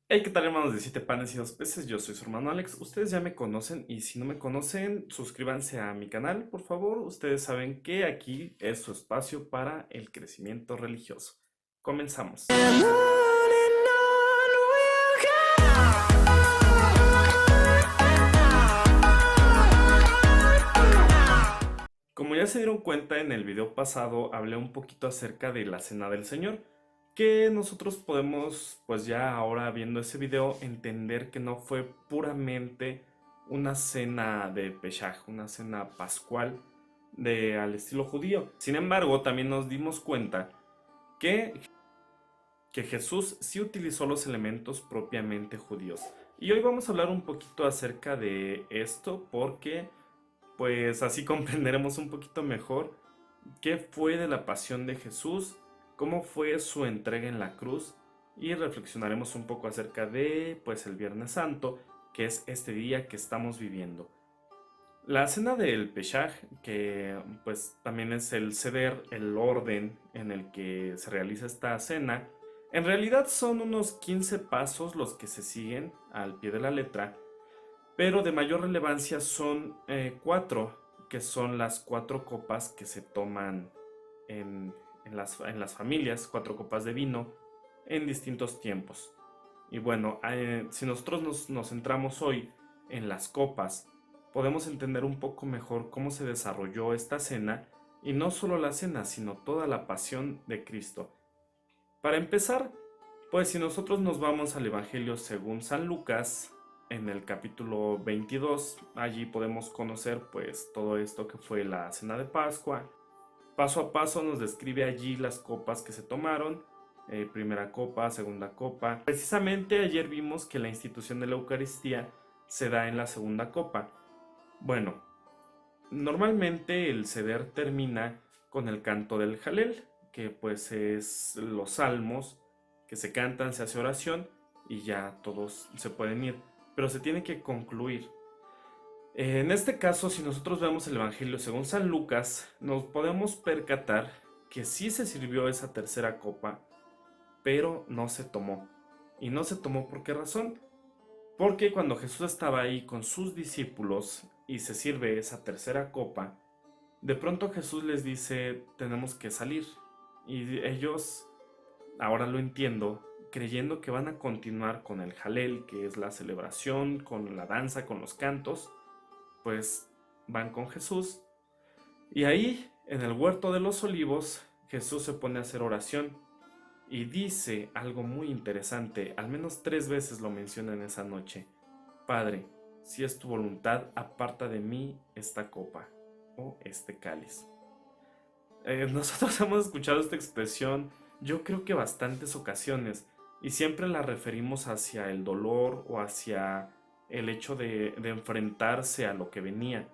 Hey, ¿qué tal, hermanos de Siete Panes y Dos Peces? Yo soy su hermano Alex. Ustedes ya me conocen y si no me conocen, suscríbanse a mi canal, por favor. Ustedes saben que aquí es su espacio para el crecimiento religioso. Comenzamos. Como ya se dieron cuenta, en el video pasado hablé un poquito acerca de la Cena del Señor, que nosotros podemos, pues ya ahora viendo ese video, entender que no fue puramente una cena de Pesaj, una cena pascual al estilo judío. Sin embargo, también nos dimos cuenta que, que Jesús sí utilizó los elementos propiamente judíos. Y hoy vamos a hablar un poquito acerca de esto porque pues así comprenderemos un poquito mejor qué fue de la pasión de Jesús, cómo fue su entrega en la cruz y reflexionaremos un poco acerca de pues el Viernes Santo, que es este día que estamos viviendo. La cena del Peshach, que pues también es el ceder, el orden en el que se realiza esta cena, en realidad son unos 15 pasos los que se siguen al pie de la letra, pero de mayor relevancia son cuatro, que son las cuatro copas que se toman en las familias, cuatro copas de vino en distintos tiempos. Y bueno, si nosotros nos centramos hoy en las copas, podemos entender un poco mejor cómo se desarrolló esta cena, y no solo la cena, sino toda la pasión de Cristo. Para empezar, pues si nosotros nos vamos al Evangelio según San Lucas, en el capítulo 22, allí podemos conocer pues todo esto que fue la cena de Pascua. Paso a paso nos describe allí las copas que se tomaron, primera copa, segunda copa. Precisamente ayer vimos que la institución de la Eucaristía se da en la segunda copa. Bueno, normalmente el ceder termina con el canto del Jalel, que pues es los salmos que se cantan, se hace oración y ya todos se pueden ir, pero se tiene que concluir. En este caso, si nosotros vemos el Evangelio según San Lucas, nos podemos percatar que sí se sirvió esa tercera copa, pero no se tomó. ¿Y no se tomó por qué razón? Porque cuando Jesús estaba ahí con sus discípulos y se sirve esa tercera copa, de pronto Jesús les dice, tenemos que salir. Y ellos, ahora lo entiendo, creyendo que van a continuar con el Jalel, que es la celebración, con la danza, con los cantos, pues van con Jesús. Y ahí, en el huerto de los olivos, Jesús se pone a hacer oración y dice algo muy interesante, al menos 3 veces lo menciona en esa noche. Padre, si es tu voluntad, aparta de mí esta copa o este cáliz. Nosotros hemos escuchado esta expresión, yo creo que bastantes ocasiones, y siempre la referimos hacia el dolor o hacia el hecho de enfrentarse a lo que venía.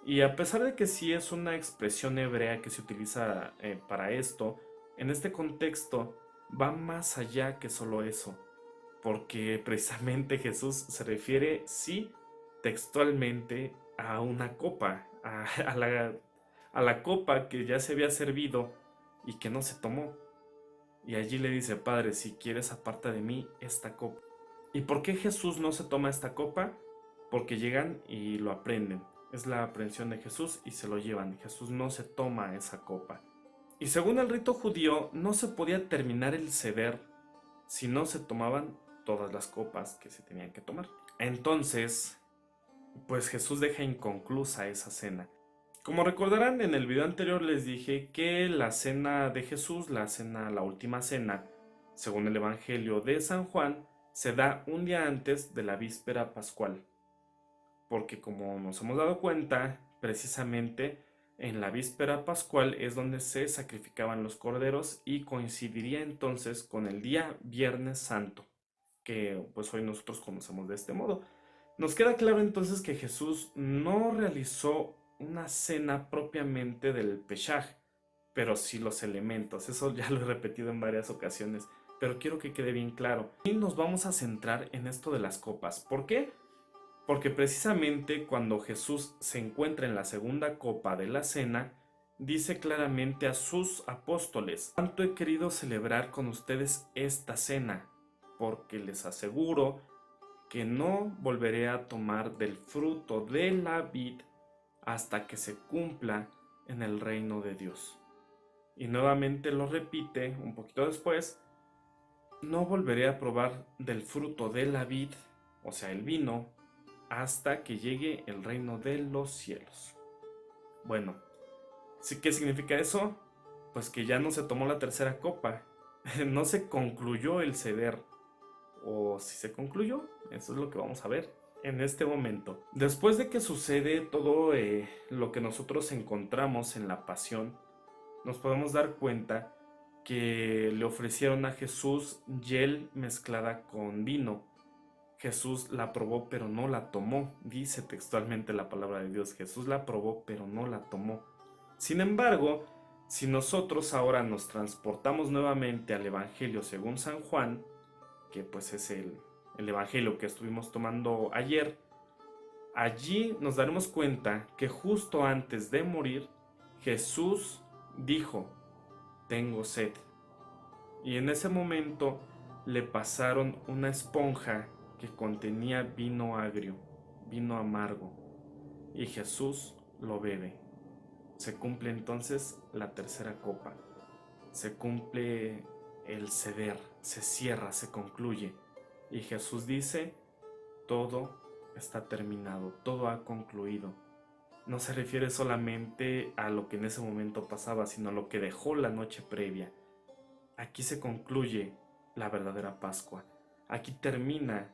Y a pesar de que sí es una expresión hebrea que se utiliza para esto, en este contexto va más allá que solo eso, porque precisamente Jesús se refiere, sí, textualmente a una copa, a la copa que ya se había servido y que no se tomó. Y allí le dice, Padre, si quieres aparta de mí esta copa. ¿Y por qué Jesús no se toma esta copa? Porque llegan y lo aprenden. Es la aprehensión de Jesús y se lo llevan. Jesús no se toma esa copa. Y según el rito judío, no se podía terminar el ceder si no se tomaban todas las copas que se tenían que tomar. Entonces, pues Jesús deja inconclusa esa cena. Como recordarán, en el video anterior les dije que la cena de Jesús, la última cena, según el Evangelio de San Juan, se da un día antes de la víspera pascual. Porque como nos hemos dado cuenta, precisamente en la víspera pascual es donde se sacrificaban los corderos y coincidiría entonces con el día Viernes Santo, que pues hoy nosotros conocemos de este modo. Nos queda claro entonces que Jesús no realizó una cena propiamente del Peshach, pero sí los elementos. Eso ya lo he repetido en varias ocasiones, pero quiero que quede bien claro. Y nos vamos a centrar en esto de las copas. ¿Por qué? Porque precisamente cuando Jesús se encuentra en la segunda copa de la cena, dice claramente a sus apóstoles, ¿cuánto he querido celebrar con ustedes esta cena? porque les aseguro que no volveré a tomar del fruto de la vid hasta que se cumpla en el reino de Dios. Y nuevamente lo repite un poquito después: no volveré a probar del fruto de la vid, o sea, el vino, hasta que llegue el reino de los cielos. Bueno, ¿sí? ¿Qué significa eso? Pues que ya no se tomó la tercera copa, no se concluyó el ceder. O si se concluyó, eso es lo que vamos a ver en este momento. Después de que sucede todo lo que nosotros encontramos en la pasión, nos podemos dar cuenta que le ofrecieron a Jesús hiel mezclada con vino. Jesús la probó pero no la tomó, dice textualmente la palabra de Dios. Jesús la probó pero no la tomó. Sin embargo, si nosotros ahora nos transportamos nuevamente al Evangelio según San Juan, que pues es el Evangelio que estuvimos tomando ayer, allí nos daremos cuenta que justo antes de morir, Jesús dijo: tengo sed. Y en ese momento le pasaron una esponja que contenía vino agrio, vino amargo, y Jesús lo bebe. Se cumple entonces la tercera copa, se cumple el ceder, se cierra, se concluye, y Jesús dice: todo está terminado, todo ha concluido. No se refiere solamente a lo que en ese momento pasaba, sino a lo que dejó la noche previa. Aquí se concluye la verdadera Pascua. Aquí termina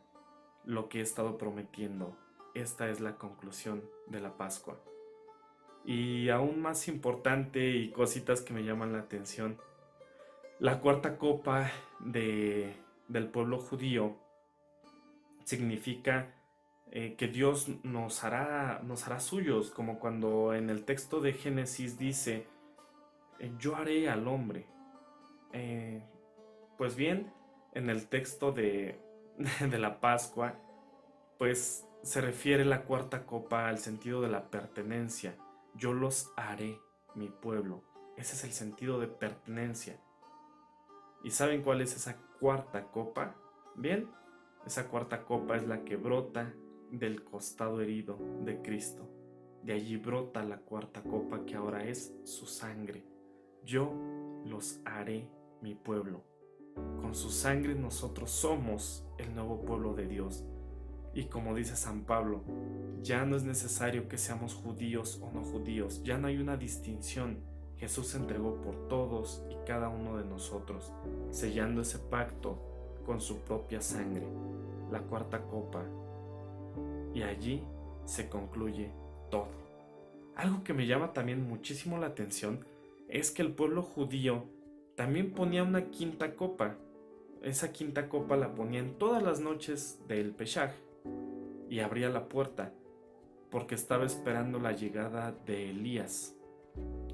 lo que he estado prometiendo. Esta es la conclusión de la Pascua. Y aún más importante, y cositas que me llaman la atención, la cuarta copa del pueblo judío significa que Dios nos hará suyos, como cuando en el texto de Génesis dice: yo haré al hombre. Pues bien, en el texto de la Pascua, pues se refiere la cuarta copa al sentido de la pertenencia. Yo los haré mi pueblo. Ese es el sentido de pertenencia. ¿Y saben cuál es esa cuarta copa? Bien, esa cuarta copa es la que brota del costado herido de Cristo. De allí brota la cuarta copa, que ahora es su sangre. Yo los haré mi pueblo. Con su sangre nosotros somos el nuevo pueblo de Dios. Y como dice San Pablo, ya no es necesario que seamos judíos o no judíos, ya no hay una distinción. Jesús se entregó por todos y cada uno de nosotros, sellando ese pacto con su propia sangre, la cuarta copa. Y allí se concluye todo. Algo que me llama también muchísimo la atención es que el pueblo judío también ponía una quinta copa. Esa quinta copa la ponían todas las noches del Peshach y abría la puerta porque estaba esperando la llegada de Elías.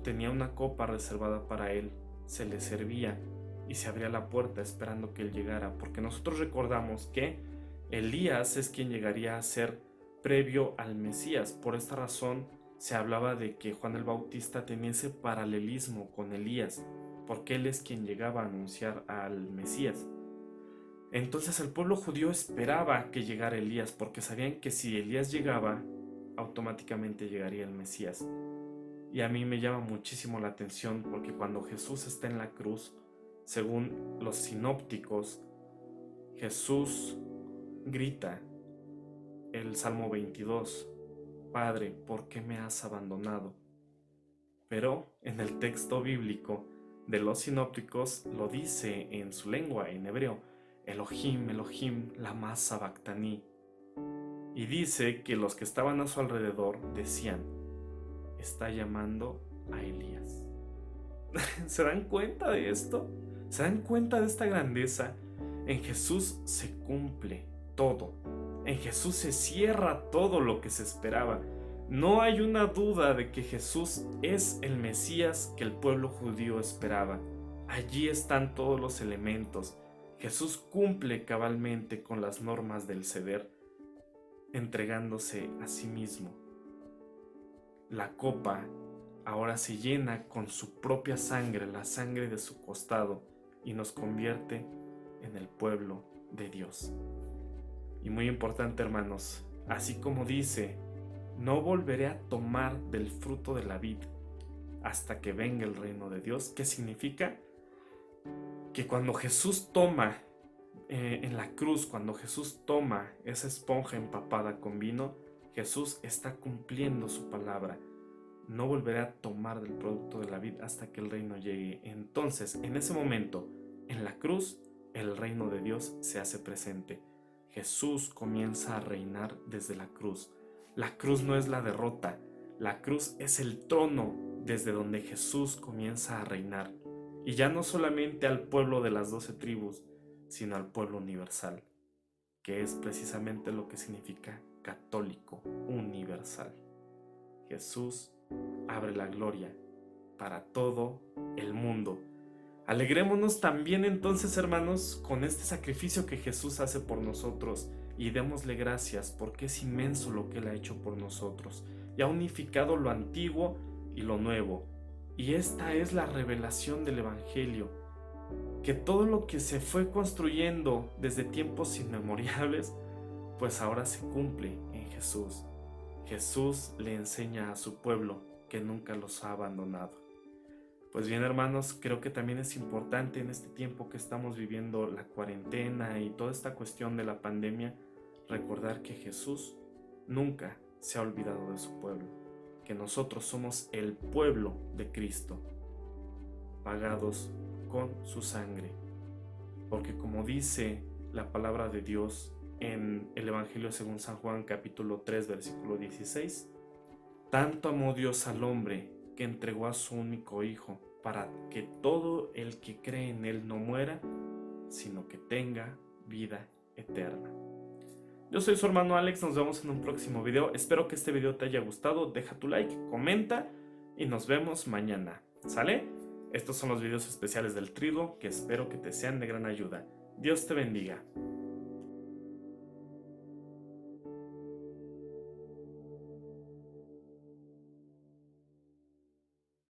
Tenía una copa reservada para él, se le servía y se abría la puerta esperando que él llegara, porque nosotros recordamos que Elías es quien llegaría a ser previo al Mesías. Por esta razón se hablaba de que Juan el Bautista tenía ese paralelismo con Elías, porque él es quien llegaba a anunciar al Mesías. Entonces el pueblo judío esperaba que llegara Elías, porque sabían que si Elías llegaba, automáticamente llegaría el Mesías. Y a mí me llama muchísimo la atención porque cuando Jesús está en la cruz, según los sinópticos, Jesús grita el Salmo 22: Padre, ¿por qué me has abandonado? Pero en el texto bíblico de los sinópticos lo dice en su lengua, en hebreo: Elohim, Elohim, lama sabactani. Y dice que los que estaban a su alrededor decían: está llamando a Elías. ¿Se dan cuenta de esto? ¿Se dan cuenta de esta grandeza? En Jesús se cumple todo. En Jesús se cierra todo lo que se esperaba. No hay una duda de que Jesús es el Mesías que el pueblo judío esperaba. Allí están todos los elementos. Jesús cumple cabalmente con las normas del ceder, entregándose a sí mismo. La copa ahora se llena con su propia sangre, la sangre de su costado, y nos convierte en el pueblo de Dios. Y muy importante, hermanos, así como dice, no volveré a tomar del fruto de la vid hasta que venga el reino de Dios. ¿Qué significa? Que cuando Jesús toma en la cruz, cuando Jesús toma esa esponja empapada con vino, Jesús está cumpliendo su palabra. No volveré a tomar del producto de la vid hasta que el reino llegue. Entonces, en ese momento, en la cruz, el reino de Dios se hace presente. Jesús comienza a reinar desde la cruz. La cruz no es la derrota, la cruz es el trono desde donde Jesús comienza a reinar. Y ya no solamente al pueblo de las 12 tribus, sino al pueblo universal, que es precisamente lo que significa católico universal. Jesús abre la gloria para todo el mundo. Alegrémonos también entonces, hermanos, con este sacrificio que Jesús hace por nosotros y démosle gracias porque es inmenso lo que Él ha hecho por nosotros y ha unificado lo antiguo y lo nuevo. Y esta es la revelación del Evangelio, que todo lo que se fue construyendo desde tiempos inmemoriales, pues ahora se cumple en Jesús. Jesús le enseña a su pueblo que nunca los ha abandonado. Pues bien, hermanos, creo que también es importante en este tiempo que estamos viviendo la cuarentena y toda esta cuestión de la pandemia, recordar que Jesús nunca se ha olvidado de su pueblo, que nosotros somos el pueblo de Cristo, pagados con su sangre. Porque como dice la palabra de Dios en el Evangelio según San Juan capítulo 3 versículo 16, tanto amó Dios al hombre que entregó a su único hijo para que todo el que cree en él no muera, sino que tenga vida eterna. Yo soy su hermano Alex, nos vemos en un próximo video. Espero que este video te haya gustado, deja tu like, comenta y nos vemos mañana. ¿Sale? Estos son los videos especiales del Triduo que espero que te sean de gran ayuda. Dios te bendiga.